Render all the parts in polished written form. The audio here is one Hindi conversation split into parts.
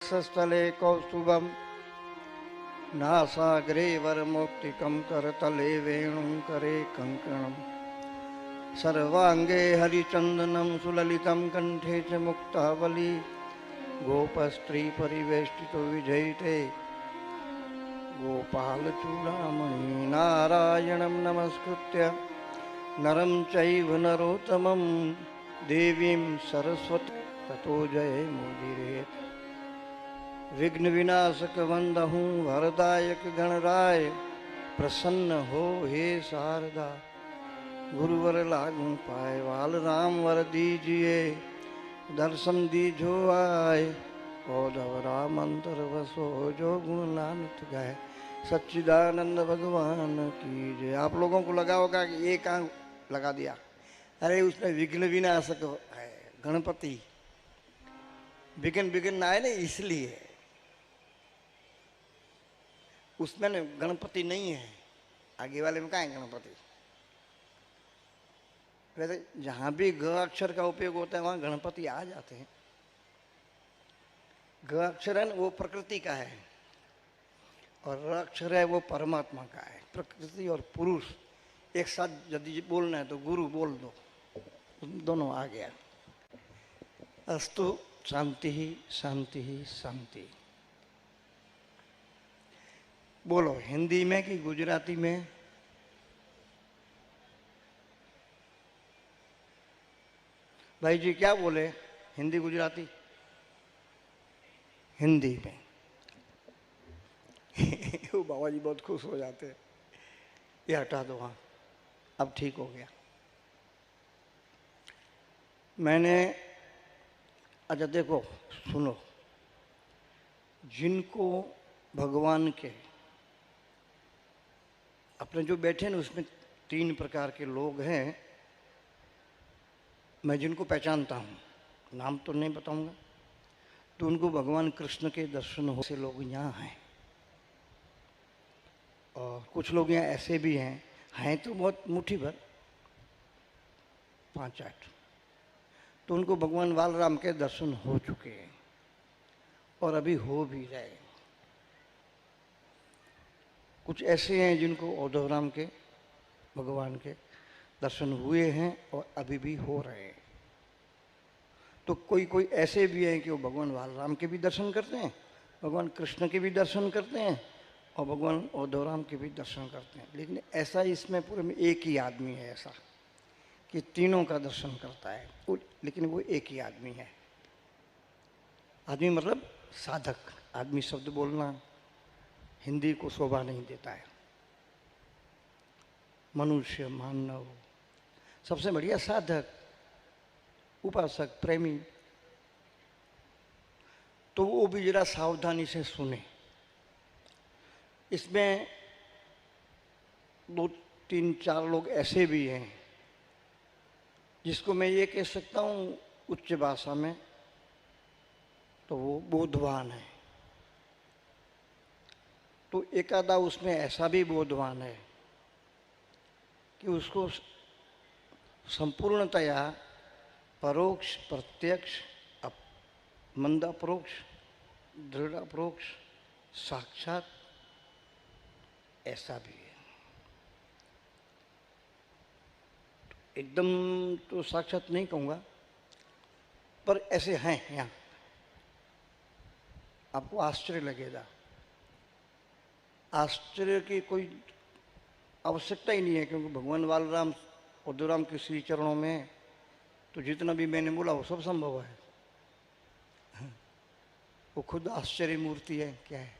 स्थले कौस्तुभम नासाग्रे वरमौक्तिकं करतले वेणुं करे कंकणं सर्वांगे हरिचंदनं सुललितं कंठे च मुक्तावली गोपस्त्री परिवेष्टितो विजयिते गोपालचूडामणि नारायणं नमस्कृत्य नरं चैव नरोत्तमं देवीं सरस्वती ततो जयमुदीरयेत्। विघ्न विनाशक वंदहूँ वरदायक गणराय प्रसन्न हो हे शारदा गुरुवर लागू पाए वाल राम वर दीजिए दर्शन दीजो आए औधव राम अंतर वसो जो गुण नानक गाए सच्चिदानंद भगवान की जय। आप लोगों को लगा होगा कि एक आंख लगा दिया, अरे उसमें विघ्न विनाशक है गणपति, विघ्न विघ्न आए ना इसलिए, उसमें गणपति नहीं है, आगे वाले में कहाँ है गणपति। वैसे जहां भी ग अक्षर का उपयोग होता है वहां गणपति आ जाते हैं। ग अक्षर है वो प्रकृति का है और र अक्षर है वो परमात्मा का है। प्रकृति और पुरुष एक साथ यदि बोलना है तो गुरु बोल दो, दोनों आ गया। अस्तु शांति ही शांति ही शांति। बोलो हिंदी में कि गुजराती में? भाई जी क्या बोले, हिंदी गुजराती? हिंदी में। वो बाबा जी बहुत खुश हो जाते हैं, ये हटा दो। हाँ अब ठीक हो गया। मैंने अच्छा देखो सुनो, जिनको भगवान के अपने जो बैठे ना उसमें 3 प्रकार के लोग हैं, मैं जिनको पहचानता हूँ, नाम तो नहीं बताऊंगा, तो उनको भगवान कृष्ण के दर्शन हो से लोग यहाँ हैं। और कुछ लोग यहाँ ऐसे भी हैं तो बहुत मुट्ठी भर 5-8, तो उनको भगवान बालराम के दर्शन हो चुके हैं और अभी हो भी रहे। कुछ ऐसे हैं जिनको औधवराम के भगवान के दर्शन हुए हैं और अभी भी हो रहे हैं। तो कोई कोई ऐसे भी हैं कि वो भगवान बालराम के भी दर्शन करते हैं, भगवान कृष्ण के भी दर्शन करते हैं और भगवान औधवराम के भी दर्शन करते हैं। लेकिन ऐसा इसमें पूरे में एक ही आदमी है ऐसा कि तीनों का दर्शन करता है, लेकिन वो एक ही आदमी है। आदमी मतलब साधक। आदमी शब्द बोलना हिंदी को शोभा नहीं देता है। मनुष्य, मानव, सबसे बढ़िया साधक, उपासक, प्रेमी। तो वो भी जरा सावधानी से सुने। इसमें 2-3-4 लोग ऐसे भी हैं जिसको मैं ये कह सकता हूँ उच्च भाषा में, तो वो बोधवान है। तो एक आधा उसमें ऐसा भी बोधवान है कि उसको संपूर्णतया परोक्ष, प्रत्यक्ष, मंद अपरोक्ष, दृढ़ अपरोक्ष, साक्षात ऐसा भी है। एकदम तो साक्षात नहीं कहूँगा, पर ऐसे हैं यहाँ। आपको आश्चर्य लगेगा। आश्चर्य की कोई आवश्यकता ही नहीं है, क्योंकि भगवान बालराम औधवराम के श्री चरणों में तो जितना भी मैंने बोला वो सब संभव है। वो खुद आश्चर्य मूर्ति है। क्या है?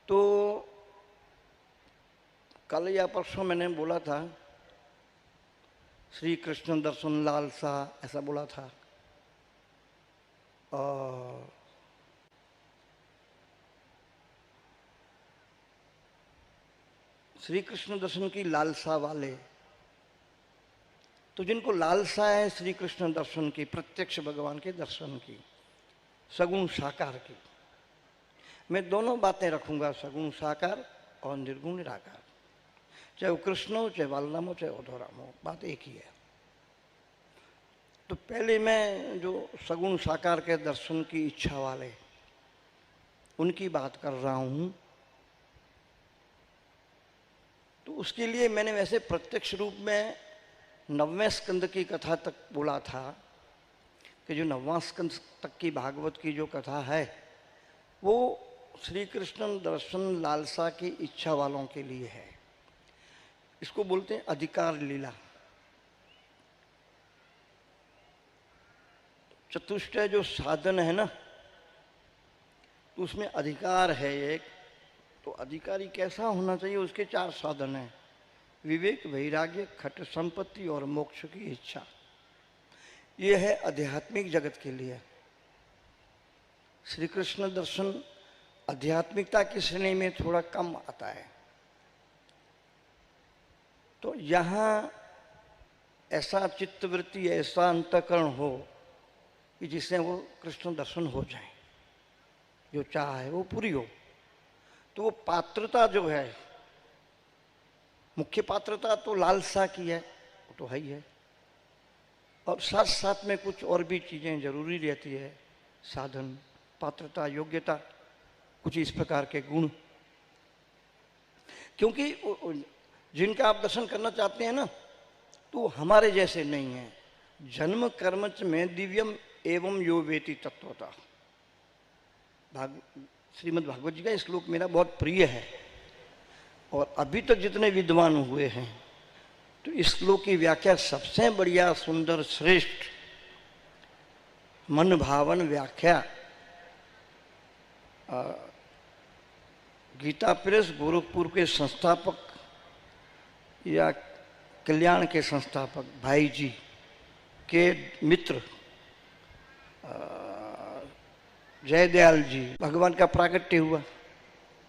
तो कल या परसों मैंने बोला था श्री कृष्ण दर्शन लालसा, ऐसा बोला था। और श्री कृष्ण दर्शन की लालसा वाले, तो जिनको लालसा है श्री कृष्ण दर्शन की, प्रत्यक्ष भगवान के दर्शन की, सगुण साकार की, मैं दोनों बातें रखूंगा, सगुण साकार और निर्गुण निराकार। चाहे वो कृष्ण हो, चाहे बालराम हो, चाहे औधवराम हो, बात एक ही है। पहले मैं जो सगुण साकार के दर्शन की इच्छा वाले उनकी बात कर रहा हूं। तो उसके लिए मैंने वैसे प्रत्यक्ष रूप में 9वें स्कंद की कथा तक बोला था कि जो 9वां स्कंद तक की भागवत की जो कथा है वो श्री कृष्ण दर्शन लालसा की इच्छा वालों के लिए है। इसको बोलते हैं अधिकार लीला। चतुष्टय जो साधन है ना, तो उसमें अधिकार है एक। तो अधिकारी कैसा होना चाहिए? उसके 4 साधन हैं: विवेक, वैराग्य, खट संपत्ति और मोक्ष की इच्छा। ये है आध्यात्मिक जगत के लिए। श्री कृष्ण दर्शन आध्यात्मिकता की श्रेणी में थोड़ा कम आता है। तो यहाँ ऐसा चित्तवृत्ति, ऐसा अंतःकरण हो कि जिससे वो कृष्ण दर्शन हो जाए, जो चाह है वो पूरी हो। तो वो पात्रता जो है, मुख्य पात्रता तो लालसा की है, वो तो है ही है, और साथ साथ में कुछ और भी चीजें जरूरी रहती है, साधन, पात्रता, योग्यता, कुछ इस प्रकार के गुण। क्योंकि जिनका आप दर्शन करना चाहते हैं ना, तो हमारे जैसे नहीं है। जन्म कर्मच में दिव्यम एवं यो वेति तत्वता। श्रीमद् भागवत जी का श्लोक मेरा बहुत प्रिय है, और अभी तक जितने विद्वान हुए हैं तो इस श्लोक की व्याख्या सबसे बढ़िया, सुंदर, श्रेष्ठ, मन भावन व्याख्या गीता प्रेस गोरखपुर के संस्थापक या कल्याण के संस्थापक भाई जी के मित्र जयदयाल जी, भगवान का प्राकट्य हुआ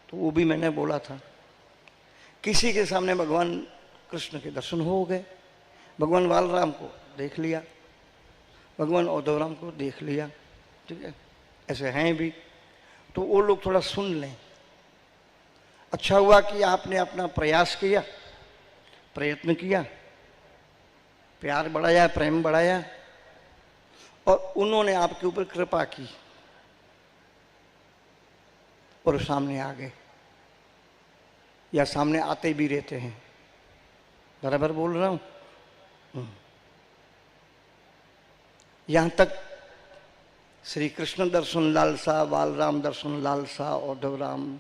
तो वो भी मैंने बोला था। किसी के सामने भगवान कृष्ण के दर्शन हो गए, भगवान बालराम को देख लिया, भगवान उद्धवराम को देख लिया, ठीक है, ऐसे हैं भी। तो वो लोग थोड़ा सुन लें। अच्छा हुआ कि आपने अपना प्रयास किया, प्रयत्न किया, प्यार बढ़ाया, प्रेम बढ़ाया, और उन्होंने आपके ऊपर कृपा की और सामने आ गए, या सामने आते भी रहते हैं। बराबर बोल रहा हूं? यहां तक श्री कृष्ण दर्शन लालसा, बालराम दर्शन लालसा, उद्धवराम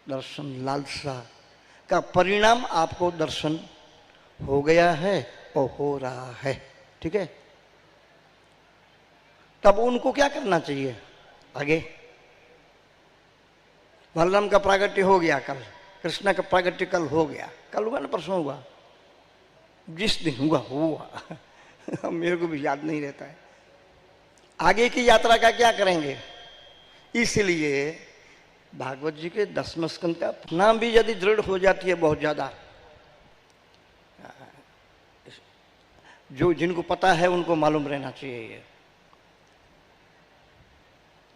दर्शन लालसा का परिणाम आपको दर्शन हो गया है और हो रहा है, ठीक है। तब उनको क्या करना चाहिए आगे? बलराम का प्रागट्य हो गया कल, कृष्ण का प्रागट्य कल हो गया, कल हुआ ना, परसों हुआ, जिस दिन हुआ हुआ मेरे को भी याद नहीं रहता है। आगे की यात्रा का क्या करेंगे? इसलिए भागवत जी के 10वें स्कंद का नाम भी यदि दृढ़ हो जाती है बहुत ज्यादा, जो जिनको पता है उनको मालूम रहना चाहिए ये,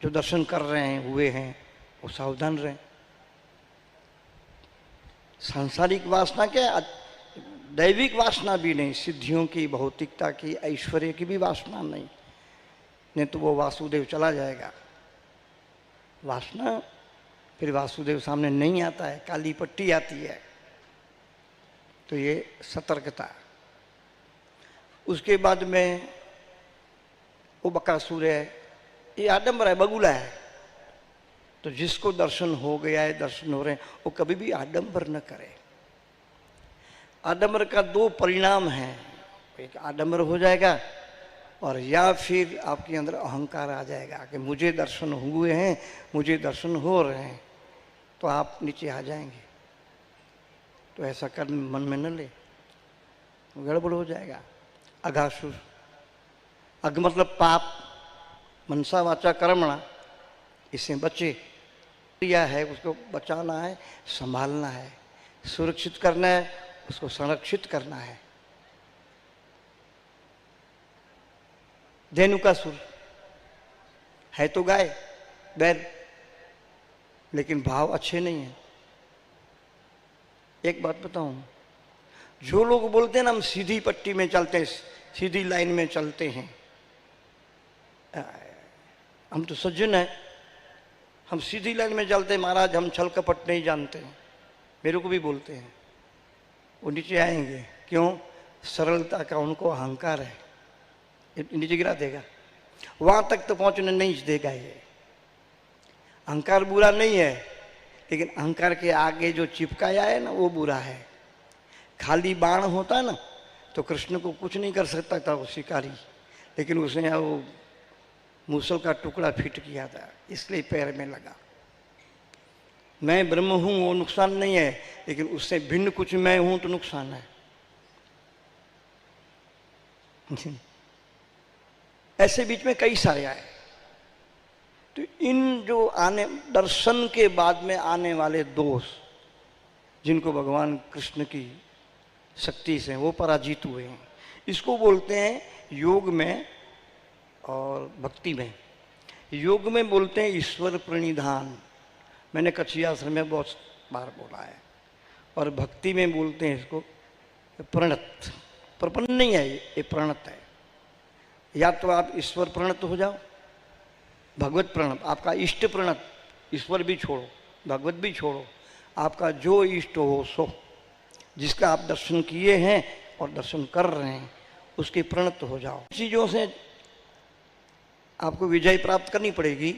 जो दर्शन कर रहे हैं, हुए हैं, वो सावधान रहें। सांसारिक वासना क्या, दैविक वासना भी नहीं, सिद्धियों की, भौतिकता की, ऐश्वर्य की भी वासना नहीं तो वो वासुदेव चला जाएगा। वासना फिर वासुदेव सामने नहीं आता है, काली पट्टी आती है। तो ये सतर्कता। उसके बाद में वो बकासुर है, ये आडंबर है, बगुला है। तो जिसको दर्शन हो गया है, दर्शन हो रहे हैं, वो कभी भी आडंबर न करे। आडंबर का 2 परिणाम हैं, एक आडंबर हो जाएगा और या फिर आपके अंदर अहंकार आ जाएगा कि मुझे दर्शन हुए हैं, मुझे दर्शन हो रहे हैं, तो आप नीचे आ जाएंगे। तो ऐसा कर्म मन में न ले, गड़बड़ हो जाएगा। अघासुर, अघ मतलब पाप, मनसा वाचा कर्मणा, इससे बचे। क्रिया है, उसको बचाना है, संभालना है, सुरक्षित करना है, उसको संरक्षित करना है। धेनुकासुर है तो गाय, बैल, लेकिन भाव अच्छे नहीं है। एक बात बताऊं, जो लोग बोलते हैं ना हम सीधी पट्टी में चलते हैं, सीधी लाइन में चलते हैं, हम तो सज्जन हैं, हम सीधी लाइन में चलते हैं महाराज, हम छल कपट नहीं जानते हैं। मेरे को भी बोलते हैं, वो नीचे आएंगे, क्यों? सरलता का उनको अहंकार है, नीचे गिरा देगा, वहां तक तो पहुंचने नहीं देगा। ये अहंकार बुरा नहीं है, लेकिन अहंकार के आगे जो चिपकाया है ना, वो बुरा है। खाली बाण होता ना तो कृष्ण को कुछ नहीं कर सकता था वो शिकारी, लेकिन उसने वो मूसल का टुकड़ा फिट किया था, इसलिए पैर में लगा। मैं ब्रह्म हूं वो नुकसान नहीं है, लेकिन उससे भिन्न कुछ मैं हूं तो नुकसान है। ऐसे बीच में कई सारे आए। तो इन जो आने दर्शन के बाद में आने वाले दोष, जिनको भगवान कृष्ण की शक्ति से वो पराजित हुए हैं, इसको बोलते हैं योग में और भक्ति में। योग में बोलते हैं ईश्वर प्रणिधान, मैंने कच्छी आश्रम में बहुत बार बोला है। और भक्ति में बोलते हैं इसको प्रणत। प्रपन्न नहीं है ये प्रणत है। या तो आप ईश्वर प्रणत हो जाओ, भगवत प्रणत, आपका इष्ट प्रणत, ईश्वर भी छोड़ो भगवत भी छोड़ो, आपका जो इष्ट हो सो, जिसका आप दर्शन किए हैं और दर्शन कर रहे हैं, उसके प्रणत हो जाओ। चीज़ों से आपको विजय प्राप्त करनी पड़ेगी,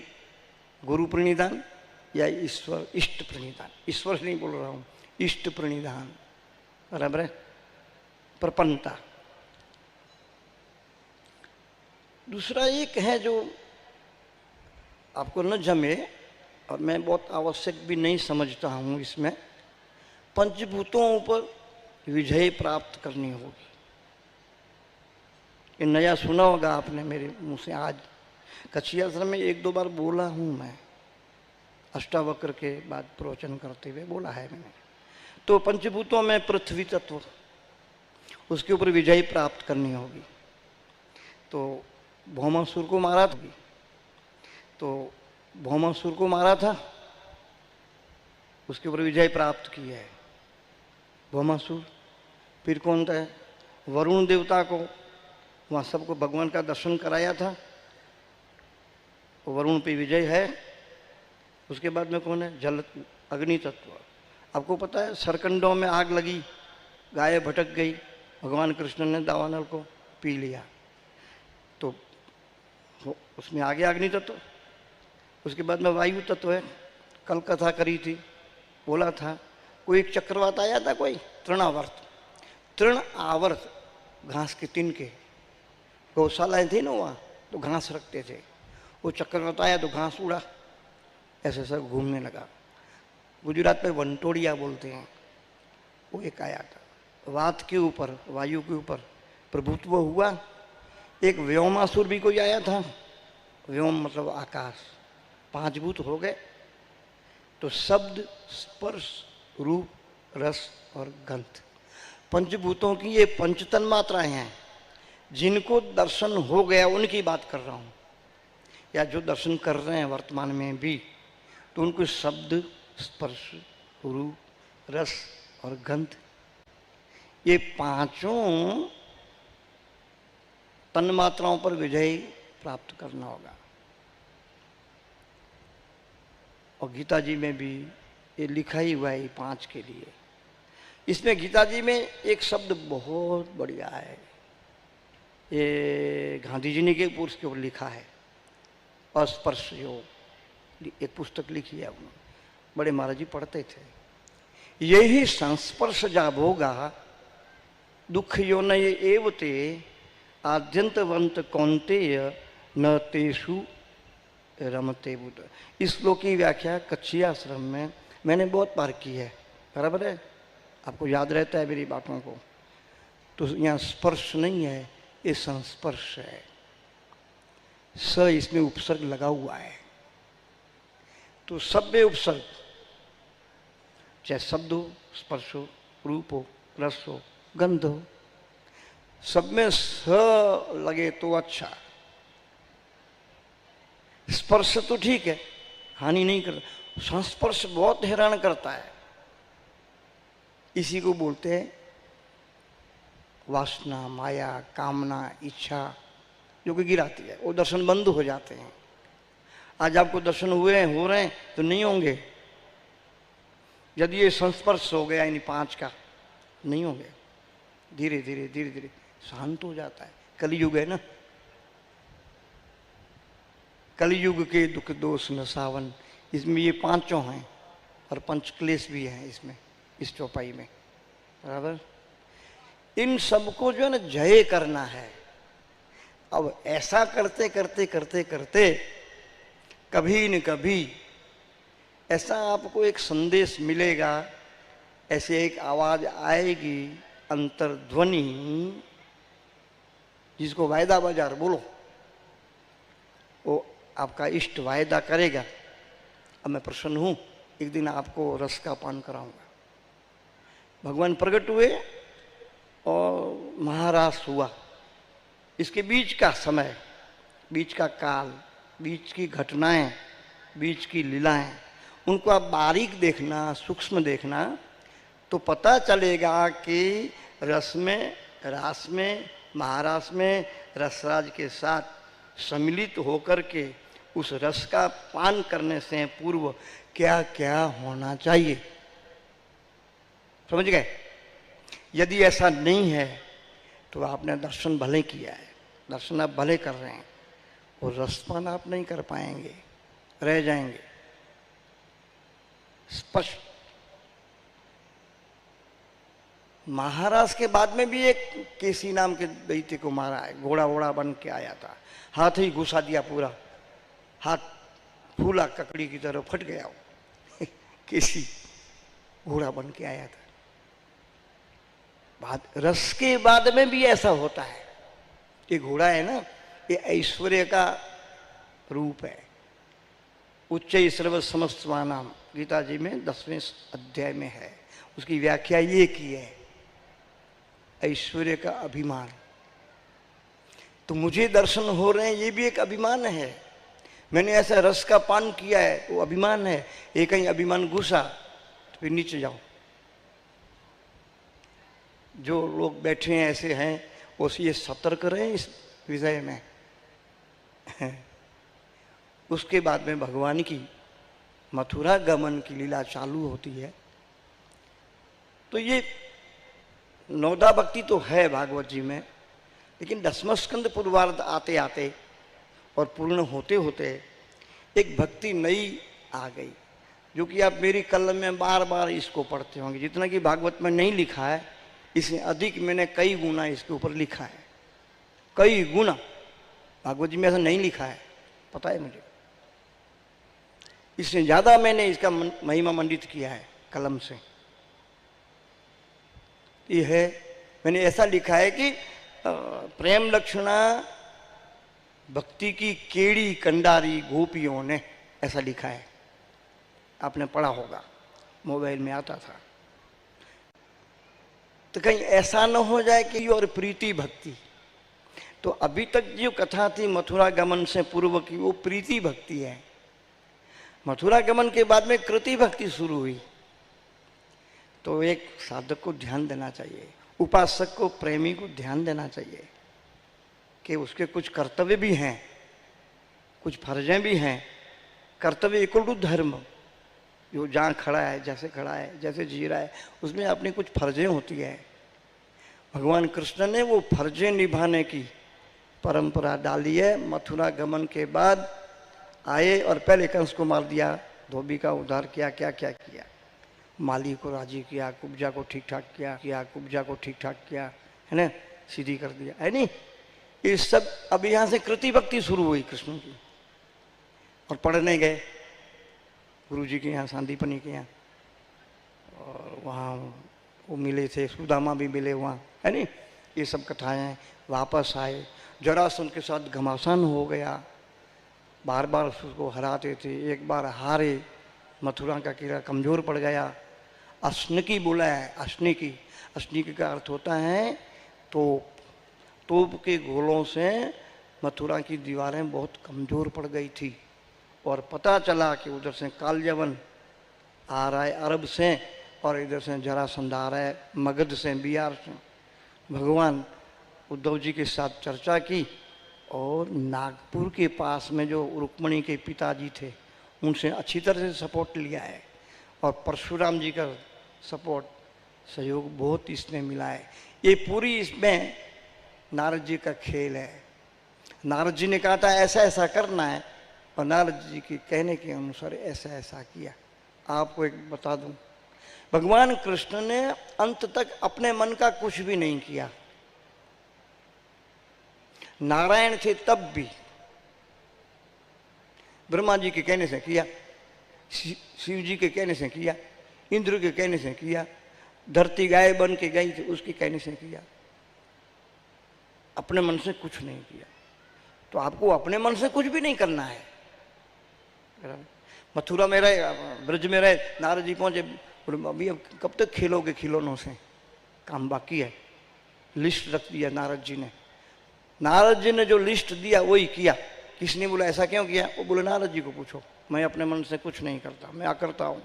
गुरु प्रणिधान या ईश्वर इष्ट प्रणिधान। ईश्वर से नहीं बोल रहा हूँ, इष्ट प्रणिधान, बराबर है, प्रपन्नता। दूसरा एक है जो आपको न जमे, और मैं बहुत आवश्यक भी नहीं समझता हूँ इसमें, पंचभूतों पर विजय प्राप्त करनी होगी। ये नया सुना होगा आपने मेरे मुंह से, आज कच्छी आश्रम में एक दो बार बोला हूँ मैं, अष्टावक्र के बाद प्रवचन करते हुए बोला है मैंने। तो पंचभूतों में पृथ्वी तत्व, उसके ऊपर विजय प्राप्त करनी होगी। तो भौमासुर को मारा था, तो भौमासुर को मारा था, उसके ऊपर विजय प्राप्त की है भौमासुर। फिर कौन था? वरुण देवता को, वहाँ सबको भगवान का दर्शन कराया था, वरुण पे विजय है। उसके बाद में कौन है? जल अग्नि तत्व। आपको पता है सरकंडों में आग लगी, गाय भटक गई, भगवान कृष्ण ने दावानल को पी लिया, तो उसमें आगे अग्नि तत्व। उसके बाद में वायु तत्व है, कल कथा करी थी, बोला था कोई एक चक्रवात आया था, कोई तृणावर्त, तृण आवर्त, घास के तिनके, गौशालाएं थी ना वहाँ, तो घास रखते थे। वो चक्रवात आया तो घास उड़ा, ऐसे सब घूमने लगा। गुजरात में वंटोड़िया बोलते हैं, वो एक आया था, वात के ऊपर, वायु के ऊपर प्रभुत्व हुआ। एक व्योमासुर भी कोई आया था, व्योम मतलब आकाश, पांच भूत हो गए। तो शब्द, स्पर्श, रूप, रस और गंध, पंचभूतों की ये पंचतन मात्राएं हैं। जिनको दर्शन हो गया उनकी बात कर रहा हूँ, या जो दर्शन कर रहे हैं वर्तमान में भी, तो उनको शब्द, स्पर्श, रूप, रस और गंध, ये पांचों तन मात्राओं पर विजय प्राप्त करना होगा। और गीता जी में भी ये लिखा ही हुआ है पांच के लिए। इसमें गीता जी में एक शब्द बहुत बढ़िया है, ये गांधी जी ने के पुरुष के ऊपर लिखा है, अस्पर्श योग, एक पुस्तक लिखी है उन्होंने, बड़े महाराज जी पढ़ते थे। यही संस्पर्श जाभोगा दुख योनय एवते आद्यंतवंत कौन्तेय न तेषु रमते बुद्ध। इस श्लोक की व्याख्या कच्छी आश्रम में मैंने बहुत बार की है, बराबर है, आपको याद रहता है मेरी बातों को। तो यहाँ स्पर्श नहीं है, ये संस्पर्श है, स इसमें उपसर्ग लगा हुआ है। तो सब में उपसर्ग, चाहे शब्द हो, स्पर्श हो, रूप हो, रस हो, गंध हो, सब में स लगे तो अच्छा। स्पर्श तो ठीक है, हानि नहीं करता, संस्पर्श बहुत हैरान करता है। इसी को बोलते हैं वासना, माया, कामना, इच्छा, जो कि गिराती है, वो दर्शन बंद हो जाते हैं। आज आपको दर्शन हुए हैं, हो रहे हैं, तो नहीं होंगे यदि ये संस्पर्श हो गया इन 5 का, नहीं होंगे। धीरे धीरे धीरे धीरे शांत हो जाता है। कलयुग है ना, कलयुग के दुख दोष न सावन, इसमें ये 5 हैं और पंचक्लेश भी हैं इसमें, इस चौपाई में, बराबर। इन सबको जो है ना जय करना है। अब ऐसा करते करते करते करते कभी न कभी ऐसा आपको एक संदेश मिलेगा, ऐसे एक आवाज आएगी, अंतर्ध्वनि, जिसको वायदा बाजार बोलो, वो आपका इष्ट वायदा करेगा, अब मैं प्रसन्न हूं, एक दिन आपको रस का पान कराऊंगा। भगवान प्रकट हुए और महारास हुआ। इसके बीच का समय, बीच का काल, बीच की घटनाएं, बीच की लीलाएं, उनको आप बारीक देखना, सूक्ष्म देखना, तो पता चलेगा कि रस में, रास में, महारास में, रसराज के साथ सम्मिलित होकर के उस रस का पान करने से पूर्व क्या क्या होना चाहिए। समझ गए? यदि ऐसा नहीं है तो आपने दर्शन भले किया है, दर्शन आप भले कर रहे हैं, और रसपान आप नहीं कर पाएंगे, रह जाएंगे। स्पष्ट। महाराज के बाद में भी एक केसी नाम के दैत्य को मारा है, घोड़ा वोड़ा बन के आया था, हाथ ही घुसा दिया पूरा, हाथ फूला ककड़ी की तरह फट गया वो केसी घोड़ा बन के आया था। बाद रस के बाद में भी ऐसा होता है। ये घोड़ा है ना, ये ऐश्वर्य का रूप है। उच्च सर्व समस्तवानाम गीता जी में 10वें अध्याय में है, उसकी व्याख्या ये की है, ऐश्वर्य का अभिमान। तो मुझे दर्शन हो रहे हैं, ये भी एक अभिमान है। मैंने ऐसा रस का पान किया है, वो अभिमान है। ये कहीं अभिमान घुसा तो फिर नीचे जाओ। जो लोग बैठे हैं ऐसे हैं, वो ये सतर्क रहे इस विषय में। उसके बाद में भगवान की मथुरा गमन की लीला चालू होती है। तो ये नौदा भक्ति तो है भागवत जी में, लेकिन 10वां स्कंद पूर्वार्ध आते आते और पूर्ण होते होते एक भक्ति नई आ गई, जो कि आप मेरी कलम में बार बार इसको पढ़ते होंगे। जितना कि भागवत में नहीं लिखा है, इससे अधिक मैंने कई गुना इसके ऊपर लिखा है, कई गुना। भागवत जी में ऐसा नहीं लिखा है, पता है मुझे। इससे ज्यादा मैंने इसका महिमा मंडित किया है कलम से। ये है, मैंने ऐसा लिखा है कि प्रेम लक्षणा भक्ति की केड़ी कंडारी गोपियों ने, ऐसा लिखा है। आपने पढ़ा होगा, मोबाइल में आता था। तो कहीं ऐसा न हो जाए कि और प्रीति भक्ति। तो अभी तक जो कथा थी मथुरा गमन से पूर्व की, वो प्रीति भक्ति है। मथुरा गमन के बाद में कृति भक्ति शुरू हुई। तो एक साधक को ध्यान देना चाहिए, उपासक को, प्रेमी को ध्यान देना चाहिए कि उसके कुछ कर्तव्य भी हैं, कुछ फर्जें भी हैं। कर्तव्य इक्वल टू धर्म। जो जहाँ खड़ा है, जैसे खड़ा है, जैसे जी रहा है, उसमें अपनी कुछ फर्जें होती है। भगवान कृष्ण ने वो फर्जें निभाने की परंपरा डाली है। मथुरा गमन के बाद आए और पहले कंस को मार दिया, धोबी का उद्धार किया, क्या क्या किया, माली को राजी किया, कुब्जा को ठीक ठाक किया, कुब्जा को ठीक ठाक किया, है ना, सीधी कर दिया, है नहीं। ये सब अब यहाँ से कृति भक्ति शुरू हुई कृष्ण की। और पढ़ने गए गुरु जी के यहाँ, सांदीपनी के यहाँ, और वहाँ वो मिले थे, सुदामा भी मिले वहाँ, है नहीं। ये सब कथाएं, वापस आए, जरासंध के साथ घमासान हो गया, बार बार उसको हराते थे। एक बार हारे, मथुरा का किला कमजोर पड़ गया। अश्निकी बोला है, अश्निकी, अश्निकी का अर्थ होता है तोप। तोप के गोलों से मथुरा की दीवारें बहुत कमजोर पड़ गई थी। और पता चला कि उधर से कालयवन आ रहा है अरब से, और इधर से जरासंध आ रहा है मगध से, बिहार से। भगवान उद्धव जी के साथ चर्चा की और नागपुर के पास में जो रुक्मणी के पिताजी थे उनसे अच्छी तरह से सपोर्ट लिया है, और परशुराम जी का सपोर्ट सहयोग बहुत इसमें मिला है। ये पूरी इसमें नारद जी का खेल है। नारद जी ने कहा था ऐसा ऐसा करना है, और नारद जी के कहने के अनुसार ऐसा ऐसा किया। आपको एक बता दूं, भगवान कृष्ण ने अंत तक अपने मन का कुछ भी नहीं किया। नारायण थे तब भी ब्रह्मा जी के कहने से किया, शिव जी के कहने से किया, इंद्र के कहने से किया, धरती गाय बन के गई थी उसके कहने से किया, अपने मन से कुछ नहीं किया। तो आपको अपने मन से कुछ भी नहीं करना है। मथुरा में रहे, ब्रज में रहे, नारद जी पहुंचे, अभी अब कब तक खेलोगे खिलौनों से, काम बाकी है। लिस्ट रख दिया नारद जी ने। नारद जी ने जो लिस्ट दिया वही किया। किसने बोला ऐसा क्यों किया? वो बोले नारद जी को पूछो, मैं अपने मन से कुछ नहीं करता, मैं अकर्ता हूँ।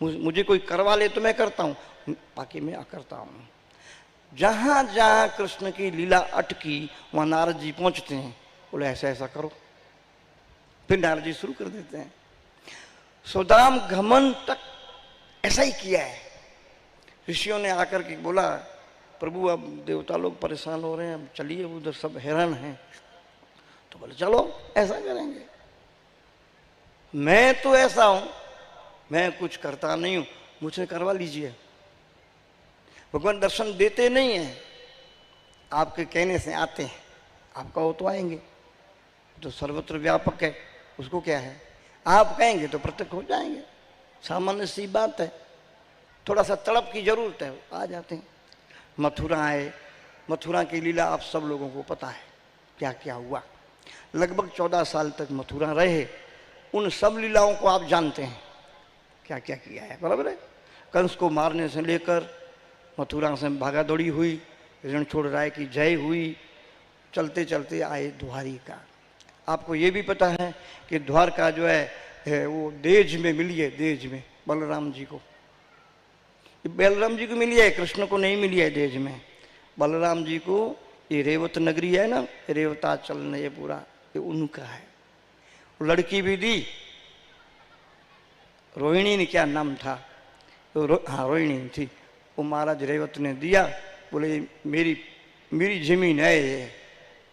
मुझे कोई करवा ले तो मैं करता हूँ, बाकी मैं अकर्ता हूँ। जहाँ जहाँ कृष्ण की लीला अटकी वहाँ नारद जी पहुँचते हैं, बोले ऐसा ऐसा करो, फिर नारद जी शुरू कर देते हैं। सुदाम घमन तक ऐसा ही किया है। ऋषियों ने आकर के बोला प्रभु अब देवता लोग परेशान हो रहे हैं, अब चलिए, उधर सब हैरान हैं। तो बोले चलो ऐसा करेंगे। मैं तो ऐसा हूं, मैं कुछ करता नहीं हूं, मुझसे करवा लीजिए। भगवान दर्शन देते नहीं हैं, आपके कहने से आते हैं। आप कहो तो आएंगे, तो सर्वत्र व्यापक है, उसको क्या है। आप कहेंगे तो प्रत्यक्ष हो जाएंगे, सामान्य सी बात है। थोड़ा सा तड़प की जरूरत है, आ जाते हैं। मथुरा आए, मथुरा की लीला आप सब लोगों को पता है क्या क्या हुआ। लगभग 14 साल तक मथुरा रहे, उन सब लीलाओं को आप जानते हैं क्या क्या किया है, बराबर है। कंस को मारने से लेकर मथुरा से भागा दौड़ी हुई, रणछोड़ राय की जय हुई, चलते चलते आए द्वारिका। आपको ये भी पता है कि द्वारका जो है वो देज में मिली है, देज में बलराम जी को। बलराम जी को मिली है, कृष्ण को नहीं मिली है देज में। बलराम जी को ये रेवत नगरी है ना, रेवताचल ने ये पूरा ये उनका है। लड़की भी दी, रोहिणी ने क्या नाम था, हाँ रोहिणी थी। वो महाराज रेवत ने दिया, बोले मेरी जमीन है ये।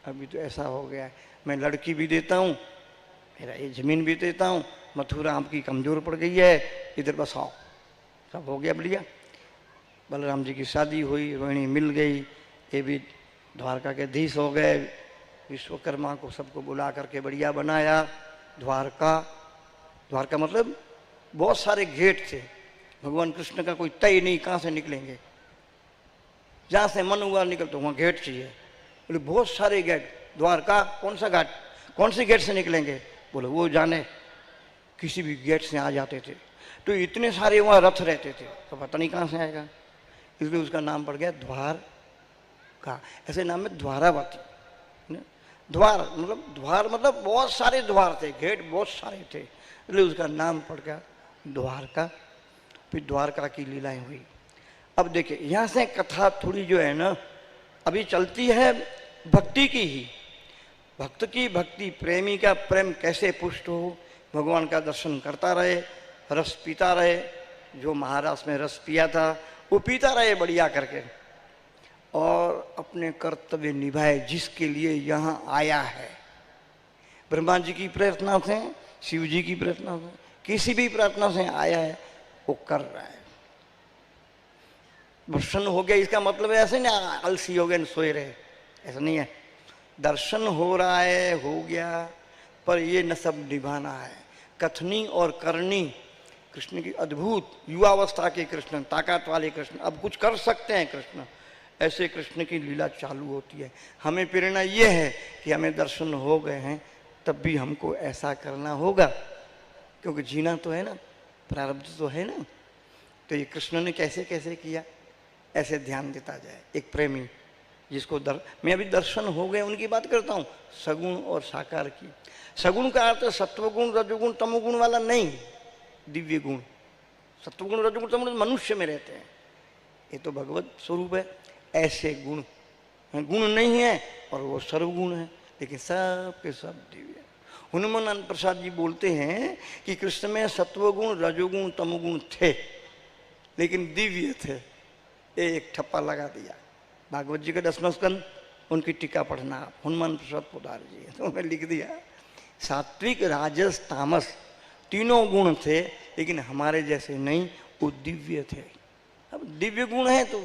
अभी तो ऐसा हो गया है, मैं लड़की भी देता हूँ, मेरा ये जमीन भी देता हूँ, मथुरा आपकी कमजोर पड़ गई है, इधर बसाओ। सब हो गया बढ़िया। बलराम जी की शादी हुई, रोहिणी मिल गई, ये भी द्वारका के धीश हो गए। विश्वकर्मा को सबको बुला करके बढ़िया बनाया। द्वारका मतलब बहुत सारे गेट थे। भगवान कृष्ण का कोई तय नहीं कहाँ से निकलेंगे, जहाँ से मन हुआ निकल, तो वहाँ गेट चाहिए। बोले बहुत सारे गेट, द्वारका कौन सा घाट, कौन से गेट से निकलेंगे? बोले वो जाने, किसी भी गेट से आ जाते थे। तो इतने सारे वहाँ रथ रहते थे, तो पता नहीं कहाँ से आएगा, इसलिए उसका नाम पड़ गया द्वार का। ऐसे नाम में द्वारावती। द्वार मतलब बहुत सारे द्वार थे, गेट बहुत सारे थे, इसलिए उसका नाम पड़ गया द्वारका। फिर द्वारका की लीलाएं हुई। अब देखिए यहाँ से कथा थोड़ी जो है ना अभी चलती है भक्ति की ही। भक्त की भक्ति, प्रेमी का प्रेम कैसे पुष्ट हो, भगवान का दर्शन करता रहे, रस पीता रहे। जो महाराज में रस पिया था वो पीता रहे बढ़िया करके, और अपने कर्तव्य निभाए जिसके लिए यहाँ आया है। ब्रह्मा जी की प्रार्थना से, शिव जी की प्रार्थना से, किसी भी प्रार्थना से आया है वो कर रहा है। दर्शन हो गया इसका मतलब ऐसे ना आलसी हो गए सोए रहे, ऐसा नहीं है। दर्शन हो रहा है, हो गया, पर ये न सब निभाना है। कथनी और करनी कृष्ण की अद्भुत, युवावस्था के कृष्ण, ताकत वाले कृष्ण, अब कुछ कर सकते हैं कृष्ण, ऐसे कृष्ण की लीला चालू होती है। हमें प्रेरणा ये है कि हमें दर्शन हो गए हैं तब भी हमको ऐसा करना होगा, क्योंकि जीना तो है ना, प्रारब्ध तो है ना। तो ये कृष्ण ने कैसे कैसे किया, ऐसे ध्यान देता जाए। एक प्रेमी जिसको मैं अभी दर्शन हो गए उनकी बात करता हूँ, सगुण और साकार की। सगुण का अर्थ सत्वगुण रजोगुण तमोगुण वाला नहीं, दिव्य गुण। सत्वगुण रजोगुण तमोगुण मनुष्य में रहते हैं, ये तो भगवत स्वरूप है। ऐसे गुण गुण नहीं है और वो सर्वगुण है, लेकिन सब के सब दिव्य। हनुमान प्रसाद जी बोलते हैं कि कृष्ण में सत्वगुण, रजोगुण, तमोगुण थे, लेकिन दिव्य थे। एक ठप्पा लगा दिया। भागवत जी का 10वां स्कंद, उनकी टीका पढ़ना आप, हनुमान प्रसाद पोदार जी, तो उन्होंने लिख दिया सात्विक, राजस, तामस तीनों गुण थे, लेकिन हमारे जैसे नहीं, वो दिव्य थे। अब दिव्य गुण है तो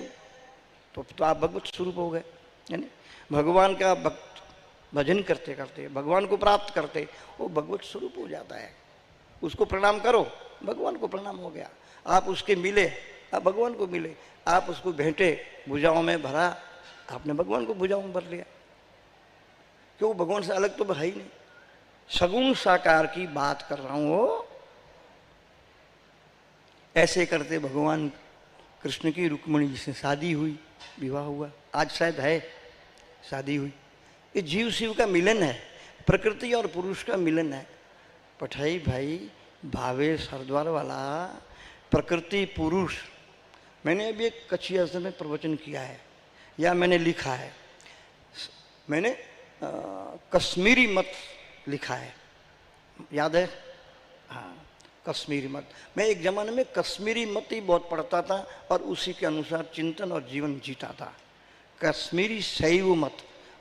आप भगवत स्वरूप हो गए, यानी भगवान का भक्त भजन करते करते भगवान को प्राप्त करते वो भगवत स्वरूप हो जाता है। उसको प्रणाम करो, भगवान को प्रणाम हो गया। आप उसके मिले, आप भगवान को मिले। आप उसको भेंटे, भुजाओं में भरा, आपने भगवान को भुजाओं में भर लिया। क्यों? भगवान से अलग तो है ही नहीं। सगुण साकार की बात कर रहा हूं। वो ऐसे करते भगवान कृष्ण की रुक्मिणी जी से शादी हुई, विवाह हुआ। आज शायद है, शादी हुई। ये जीव शिव का मिलन है, प्रकृति और पुरुष का मिलन है। पठाई भाई भावेश हरिद्वार वाला प्रकृति पुरुष, मैंने अभी एक कच्ची अवस्था में प्रवचन किया है या मैंने लिखा है, मैंने कश्मीरी मत लिखा है, याद है? हाँ, कश्मीरी मत। मैं एक जमाने में कश्मीरी मत ही बहुत पढ़ता था और उसी के अनुसार चिंतन और जीवन जीता था। कश्मीरी शैव मत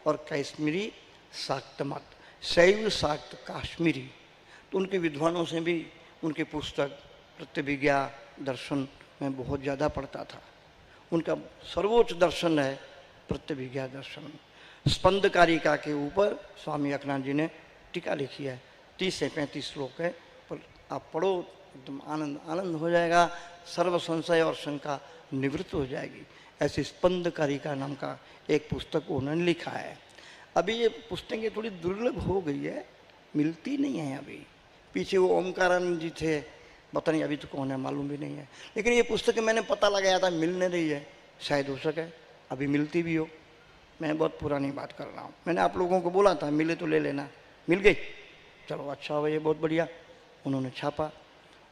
और कश्मीरी शाक्त मत, शैव शाक्त काश्मीरी। तो उनके विद्वानों से भी उनके पुस्तक प्रत्यभिज्ञा दर्शन में बहुत ज़्यादा पढ़ता था। उनका सर्वोच्च दर्शन है प्रत्यभिज्ञा दर्शन। स्पंद कारिका के ऊपर स्वामी अखंडानंद जी ने टीका लिखी है, 30 से 35 श्लोक है, पर आप पढ़ो एकदम आनंद आनंद हो जाएगा, सर्व संशय और शंका निवृत्त हो जाएगी। ऐसी स्पंद कारिका नाम का एक पुस्तक उन्होंने लिखा है। अभी ये पुस्तकें थोड़ी दुर्लभ हो गई है, मिलती नहीं है अभी। पीछे वो ओमकारानंद जी थे, पता नहीं अभी तो कौन है, मालूम भी नहीं है। लेकिन ये पुस्तकें मैंने पता लगाया था, मिल नहीं रही है। शायद हो सके अभी मिलती भी हो। मैं बहुत पुरानी बात कर रहा हूँ। मैंने आप लोगों को बोला था मिले तो ले लेना, मिल गई, चलो अच्छा हो, ये बहुत बढ़िया। उन्होंने छापा,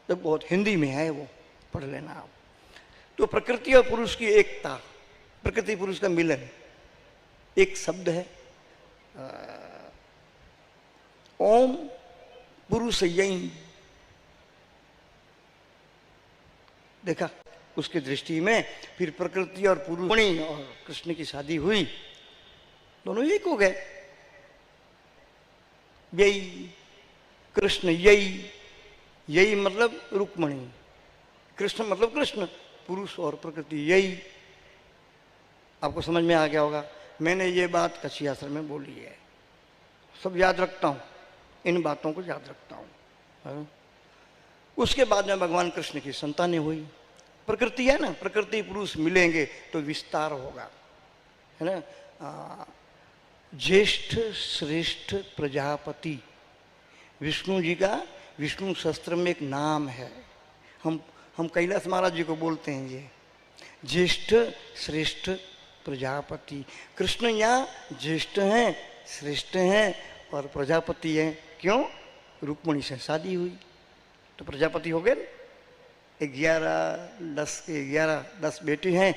तो बहुत हिंदी में है, वो पढ़ लेना आप। तो प्रकृति और पुरुष की एकता, प्रकृति पुरुष का मिलन, एक शब्द है ओम पुरुष यही। देखा उसकी दृष्टि में फिर प्रकृति और पुरुष और कृष्ण की शादी हुई, दोनों एक हो गए। यही कृष्ण, यही मतलब रुक्मिणी, कृष्ण मतलब कृष्ण, पुरुष और प्रकृति यही। आपको समझ में आ गया होगा। मैंने ये बात कच्ची आश्रम में बोली है, सब याद रखता हूँ, इन बातों को याद रखता हूँ। उसके बाद में भगवान कृष्ण की संतानें हुई। प्रकृति है ना, प्रकृति पुरुष मिलेंगे तो विस्तार होगा, है ना। ज्येष्ठ श्रेष्ठ प्रजापति विष्णु जी का, विष्णु शस्त्र में एक नाम है। हम कैलाश महाराज जी को बोलते हैं ये ज्येष्ठ श्रेष्ठ प्रजापति। कृष्ण यहाँ ज्येष्ठ हैं, श्रेष्ठ हैं और प्रजापति हैं। क्यों? रुक्मिणी से शादी हुई तो प्रजापति हो गए। 10 बेटे हैं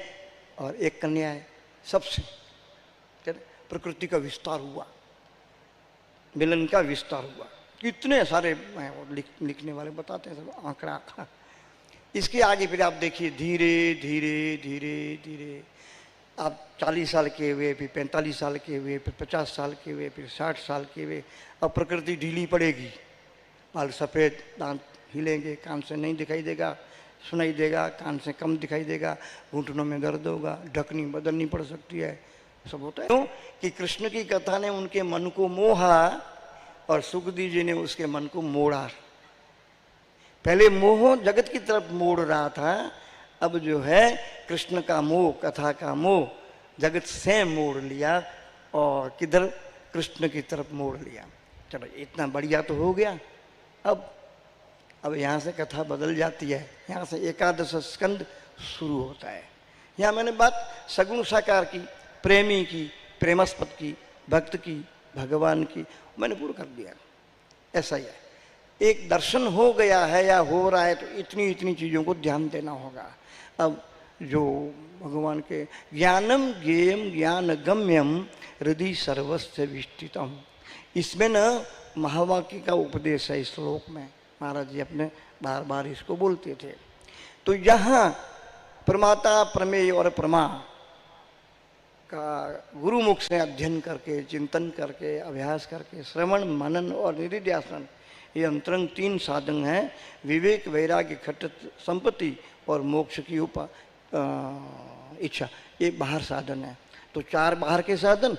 और एक कन्या है। सबसे प्रकृति का विस्तार हुआ, मिलन का विस्तार हुआ। कितने सारे लिखने वाले बताते हैं सब आंकड़ा। इसके आगे फिर आप देखिए धीरे धीरे धीरे धीरे आप 40 साल के हुए, फिर 45 साल के हुए, फिर 50 साल के हुए, फिर 60 साल के हुए। अब प्रकृति ढीली पड़ेगी, बाल सफ़ेद, दांत हिलेंगे, कान से नहीं दिखाई देगा, सुनाई देगा, कान से कम दिखाई देगा, घुटनों में दर्द होगा, ढकनी बदलनी पड़ सकती है, सब होता है। क्यों? कि कृष्ण की कथा ने उनके मन को मोहा और सुखदेव जी ने उसके मन को मोड़ा। पहले मोह जगत की तरफ मोड़ रहा था, अब जो है कृष्ण का मोह, कथा का मोह जगत से मोड़ लिया और किधर? कृष्ण की तरफ मोड़ लिया। चलो इतना बढ़िया तो हो गया। अब यहाँ से कथा बदल जाती है, यहाँ से 11 स्कंद शुरू होता है। यहाँ मैंने बात सगुण साकार की, प्रेमी की, प्रेमास्पद की, भक्त की, भगवान की मैंने पूरा कर दिया। ऐसा ही है, एक दर्शन हो गया है या हो रहा है तो इतनी इतनी चीज़ों को ध्यान देना होगा। अब जो भगवान के ज्ञानम ज्ञेयम ज्ञान गम्यम हृदय सर्वस्व विष्टितम, इसमें न महावाक्य का उपदेश है। इस श्लोक में महाराज जी अपने बार बार इसको बोलते थे। तो यहाँ प्रमाता प्रमेय और प्रमा का गुरुमुख से अध्ययन करके, चिंतन करके, अभ्यास करके, श्रवण मनन और निधिध्यासन, ये अंतरंग 3 साधन हैं। विवेक वैराग्य खट संपत्ति और मोक्ष की इच्छा, ये बाहर साधन है। तो 4 बाहर के साधन,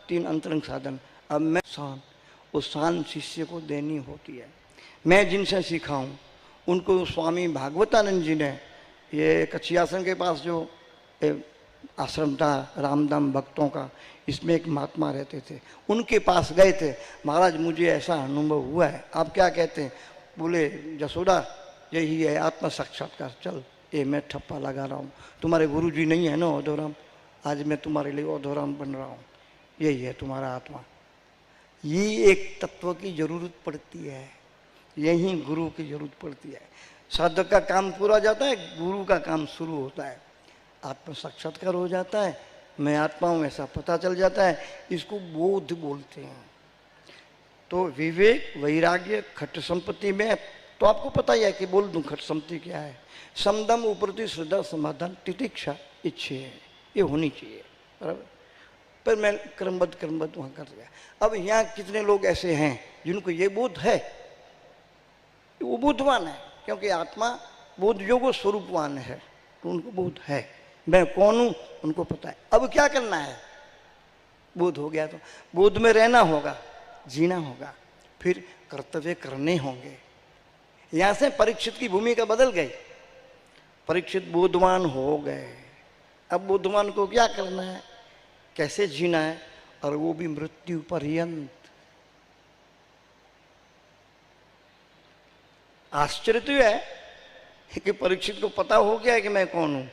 3 अंतरंग साधन। अब मैं शान, वो शान शिष्य को देनी होती है। मैं जिनसे सीखा हूँ उनको स्वामी भागवतानंद जी ने, ये कच्ची आश्रम के पास जो आश्रम था रामधाम भक्तों का, इसमें एक महात्मा रहते थे, उनके पास गए थे। महाराज मुझे ऐसा अनुभव हुआ है, आप क्या कहते हैं? बोले जसोदा यही है आत्मा साक्षात्कार, चल ये मैं ठप्पा लगा रहा हूँ, तुम्हारे गुरु जी नहीं है ना औधोराम, आज मैं तुम्हारे लिए औधोराम बन रहा हूँ, यही है तुम्हारा आत्मा। ये एक तत्व की जरूरत पड़ती है, यही गुरु की जरूरत पड़ती है। साधक का काम पूरा जाता है, गुरु का काम शुरू होता है, आत्म साक्षात्कार हो जाता है, मैं आत्मा हूँ ऐसा पता चल जाता है, इसको बोध बोलते हैं। तो विवेक वैराग्य खट संपत्ति में तो आपको पता ही है कि बोल दूं खट संपत्ति क्या है। समदम उपरति श्रद्धा समाधान तितिक्षा इच्छे, ये होनी चाहिए बराबर। पर मैं क्रमबद्ध वहाँ कर दिया। अब यहाँ कितने लोग ऐसे हैं जिनको ये बोध है, वो बोधवान है, क्योंकि आत्मा बोध योगो स्वरूपवान है, तो उनको बोध है मैं कौन हूँ, उनको पता है। अब क्या करना है? बोध हो गया तो बोध में रहना होगा, जीना होगा, फिर कर्तव्य करने होंगे। यहां से परीक्षित की भूमिका बदल गई, परीक्षित बोधवान हो गए। अब बोधवान को क्या करना है, कैसे जीना है, और वो भी मृत्यु पर्यंत। आश्चर्य तो है कि परीक्षित को पता हो गया है कि मैं कौन हूं,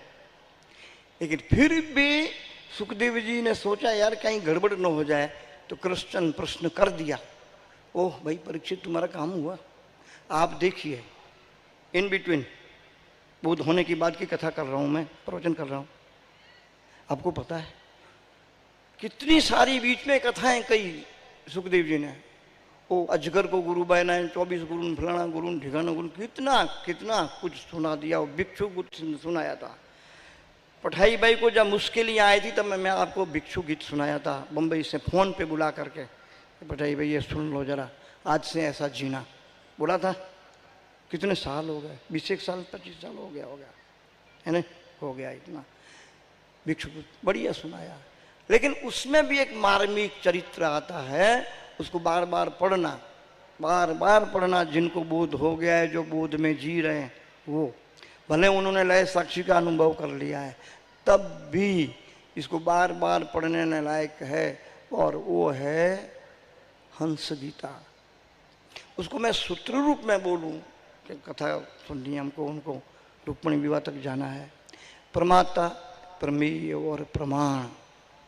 लेकिन फिर भी सुखदेव जी ने सोचा यार कहीं गड़बड़ न हो जाए, तो कृष्ण प्रश्न कर दिया। ओह भाई परीक्षित तुम्हारा काम हुआ, आप देखिए इन बिटवीन बोध होने की बात की कथा कर रहा हूं, मैं प्रवचन कर रहा हूं, आपको पता है कितनी सारी बीच में कथाएं कही सुखदेव जी ने। वो अजगर को गुरु बनाए, 24 गुरु फलाना गुरु ठिकाना गुरु, कितना कितना कुछ सुना दिया। वो भिक्षु कुछ सुनाया था। पठाई बाई को जब मुश्किलें आई थी तब मैं आपको भिक्षु गीत सुनाया था, बम्बई से फ़ोन पे बुला करके, पठाई भाई ये सुन लो जरा, आज से ऐसा जीना, बोला था। कितने साल हो गए, 20 साल 25 साल हो गया है ना, हो गया इतना। भिक्षु बढ़िया सुनाया, लेकिन उसमें भी एक मार्मिक चरित्र आता है, उसको बार बार पढ़ना। जिनको बोध हो गया है, जो बोध में जी रहे हैं, वो भले उन्होंने लय साक्षी का अनुभव कर लिया है, तब भी इसको बार बार पढ़ने लायक है। और वो है हंस गीता। उसको मैं सूत्र रूप में बोलूं कि कथा सुननी है हमको, उनको रुक्मणी विवाह तक जाना है। प्रमाता प्रमेय और प्रमाण,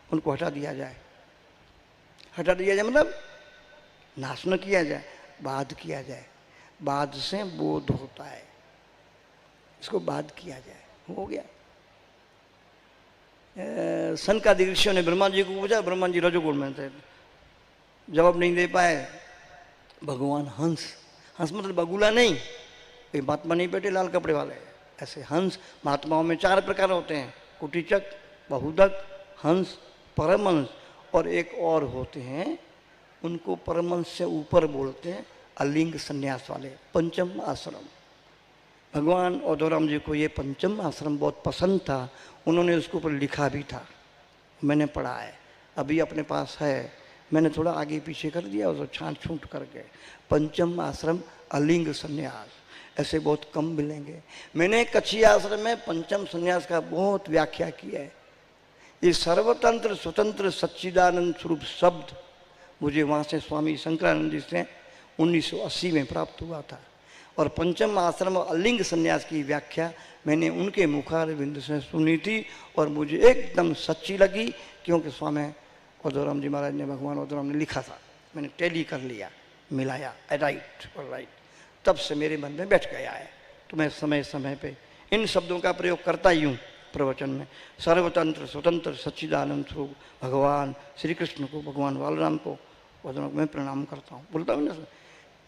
उनको हटा दिया जाए मतलब नाश न किया जाए, बाध किया जाए। बाध से बोध होता है, इसको बाध किया जाए, हो गया। सनकादिक ऋषियों ने ब्रह्मा जी को पूछा, ब्रह्मा जी रजोगुण में थे, जवाब नहीं दे पाए। भगवान हंस मतलब बगुला नहीं, कोई महात्मा नहीं बैठे लाल कपड़े वाले, ऐसे हंस। महात्माओं में 4 प्रकार होते हैं, कुटीचक, बहुदक, हंस, परमहंस, और एक और होते हैं, उनको परमहंस से ऊपर बोलते हैं, अलिंग संन्यास वाले, पंचम आश्रम। भगवान औधोराम जी को ये पंचम आश्रम बहुत पसंद था, उन्होंने उसके ऊपर लिखा भी था, मैंने पढ़ा है, अभी अपने पास है, मैंने थोड़ा आगे पीछे कर दिया उसको छांट छूट करके। पंचम आश्रम अलिंग संन्यास, ऐसे बहुत कम मिलेंगे। मैंने कच्ची आश्रम में पंचम संन्यास का बहुत व्याख्या किया है। ये सर्वतंत्र स्वतंत्र सच्चिदानंद स्वरूप शब्द मुझे वहाँ से स्वामी शंकरानंद जी से 1980 में प्राप्त हुआ था, और पंचम आश्रम और अलिंग संन्यास की व्याख्या मैंने उनके मुखारविंद से सुनी थी, और मुझे एकदम सच्ची लगी, क्योंकि स्वामी औधोराम जी महाराज ने, भगवान औधोराम ने लिखा था, मैंने टैली कर लिया, मिलाया, राइट और राइट, तब से मेरे मन में बैठ गया है। तो मैं समय समय पे इन शब्दों का प्रयोग करता ही हूँ, प्रवचन में सर्वतंत्र स्वतंत्र सच्चिदानंद स्वरूप भगवान श्री कृष्ण को, भगवान बालराम को वदनों मैं प्रणाम करता हूँ। बोलता हूँ ना,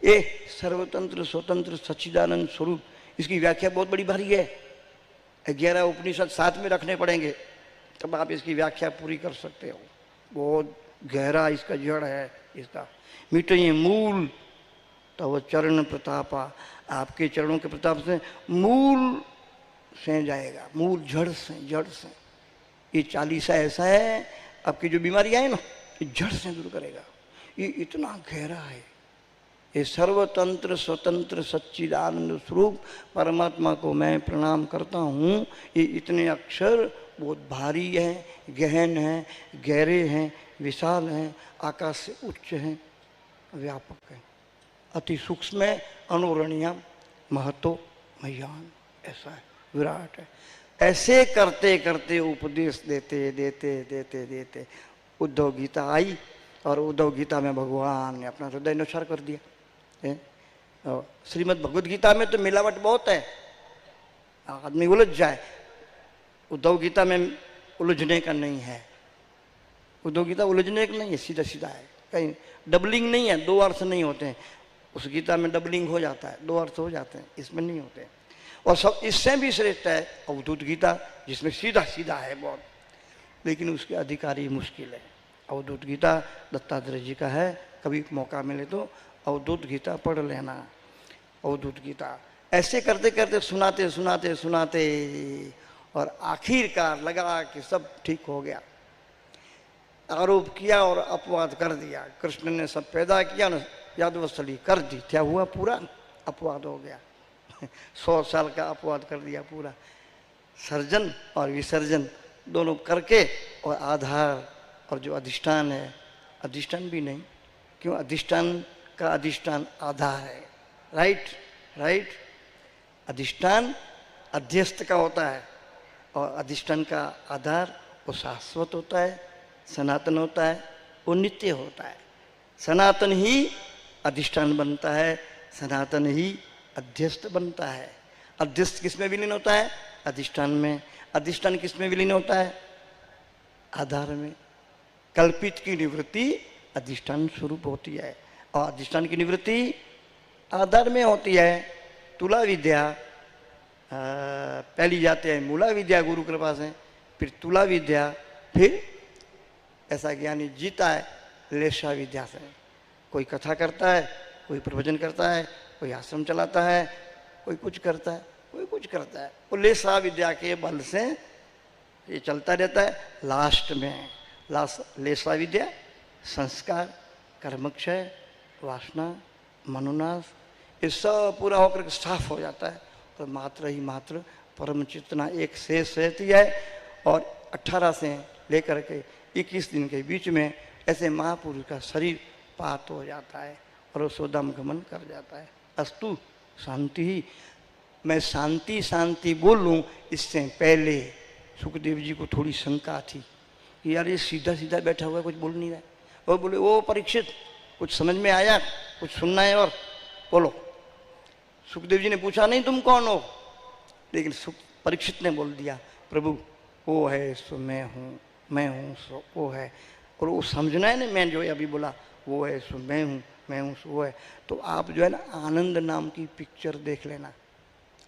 ये सर्वतंत्र स्वतंत्र सच्चिदानंद स्वरूप, इसकी व्याख्या बहुत बड़ी भारी है। 11 उपनिषद साथ में रखने पड़ेंगे तब आप इसकी व्याख्या पूरी कर सकते हो। बहुत गहरा इसका जड़ है। इसका मिटे मूल तब चरण प्रतापा, आपके चरणों के प्रताप से मूल से जाएगा, मूल जड़ से। ये 40 ऐसा है, आपकी जो बीमारियां है ना, ये जड़ से दूर करेगा। ये इतना गहरा है। ये सर्वतंत्र स्वतंत्र सच्चिदानंद स्वरूप परमात्मा को मैं प्रणाम करता हूँ। ये इतने अक्षर बहुत भारी है, गहन है, गहरे हैं, विशाल हैं, आकाश से उच्च हैं, व्यापक है, अति सूक्ष्म है, अनुरणीय, महतो महान, ऐसा है, विराट है। ऐसे करते करते उपदेश देते देते देते देते उद्धव गीता आई और उद्धव गीता में भगवान ने अपना हृदय नुसार कर दिया। श्रीमद् भगवद गीता में तो मिलावट बहुत है, आदमी उलझ जाए। उद्धव गीता में उलझने का नहीं है। उद्धव गीता उलझने का नहीं है, सीधा सीधा है, कहीं डबलिंग नहीं है, 2 अर्थ नहीं होते हैं। उस गीता में डबलिंग हो जाता है, 2 अर्थ हो जाते हैं, इसमें नहीं होते। और सब इससे भी श्रेष्ठ है अवधूत गीता, जिसमें सीधा सीधा है बहुत, लेकिन उसके अधिकारी मुश्किल है। अवधूत गीता दत्तात्रेय जी का है, कभी मौका मिले तो अवधूत गीता पढ़ लेना। अवधूत गीता ऐसे करते करते सुनाते सुनाते सुनाते और आखिरकार लगा कि सब ठीक हो गया। आरोप किया और अपवाद कर दिया। कृष्ण ने सब पैदा किया ना, यादवस्थली कर दी, क्या हुआ, पूरा अपवाद हो गया। 100 साल का अपवाद कर दिया पूरा। सर्जन और विसर्जन दोनों करके, और आधार और जो अधिष्ठान है, अधिष्ठान भी नहीं, क्यों, अधिष्ठान का अधिष्ठान आधार है। Right right. अधिष्ठान अध्यस्त का होता है और अधिष्ठान का आधार वो शाश्वत होता है, सनातन होता है, वो नित्य होता है। सनातन ही अधिष्ठान बनता है, सनातन ही अध्यस्त बनता है। अध्यस्त किस में विलीन होता है, अधिष्ठान में। अधिष्ठान किस में विलीन होता है, आधार में। कल्पित की निवृत्ति अधिष्ठान स्वरूप होती है और अधिष्ठान की निवृत्ति आधार में होती है। तुला विद्या पहली जाते हैं मूला विद्या गुरु कृपा से, फिर तुला विद्या, फिर ऐसा ज्ञानी जीता है लेशा विद्या से। कोई कथा करता है, कोई प्रवचन करता है, कोई आश्रम चलाता है, कोई कुछ करता है, कोई कुछ करता है। वो लेशा विद्या के बल से ये चलता रहता है। लास्ट में लेशा विद्या संस्कार, कर्मक्षय, वासना, मनोनाश, ये सब पूरा होकर के साफ हो जाता है और मात्र ही मात्र परम चेतना एक शेष रहती है। और 18 से लेकर के 21 दिन के बीच में ऐसे महापुरुष का शरीर पात हो जाता है और वो सोदम गमन कर जाता है। अस्तु शांति ही। मैं शांति शांति बोलूं, इससे पहले सुखदेव जी को थोड़ी शंका थी कि यार ये सीधा सीधा बैठा हुआ है, कुछ बोल नहीं रहा है। वो बोले, ओ परीक्षित, कुछ समझ में आया, कुछ सुनना है और बोलो। सुखदेव जी ने पूछा, नहीं तुम कौन हो, लेकिन परीक्षित ने बोल दिया, प्रभु वो है सो मैं हूँ, मैं हूँ सो वो है। और वो समझना है ना, मैं जो अभी बोला वो है सो मैं हूँ, मैं हूँ सो वो है। तो आप जो है ना आनंद नाम की पिक्चर देख लेना।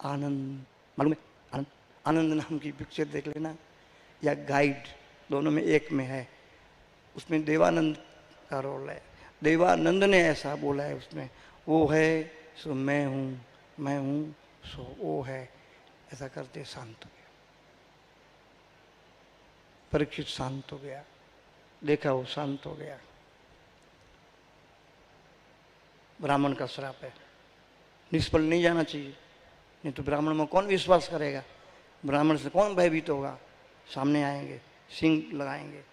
आनंद मालूम है, आनंद, आनंद नाम की पिक्चर देख लेना, या गाइड, दोनों में एक में है। उसमें देवानंद का रोल है। देवानंद ने ऐसा बोला है उसमें, वो है सो मैं हूँ, मैं हूँ सो वो है। ऐसा करते शांत हो गया। परीक्षित शांत हो गया, देखा वो शांत हो गया। ब्राह्मण का श्राप है, निष्फल नहीं जाना चाहिए, नहीं तो ब्राह्मण में कौन विश्वास करेगा, ब्राह्मण से कौन भयभीत होगा। सामने आएंगे, सिंह लगाएंगे।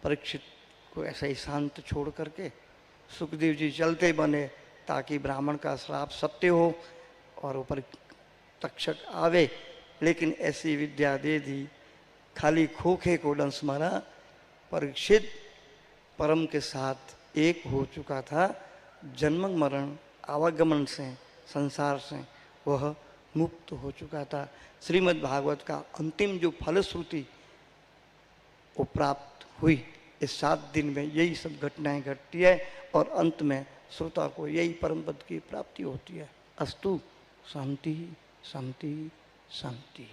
परीक्षित को ऐसा ही शांत छोड़ करके सुखदेव जी चलते बने ताकि ब्राह्मण का श्राप सत्य हो और ऊपर तक्षक आवे। लेकिन ऐसी विद्या दे दी, खाली खोखे को डंस मारा। परीक्षित परम के साथ एक हो चुका था, जन्म मरण आवागमन से, संसार से वह मुक्त हो चुका था। श्रीमद् भागवत का अंतिम जो फलश्रुति वो प्राप्त हुई, इस 7 दिन में यही सब घटनाएं घटती है और अंत में श्रोता को यही परम पद की प्राप्ति होती है। अस्तु। शांति शांति शांति।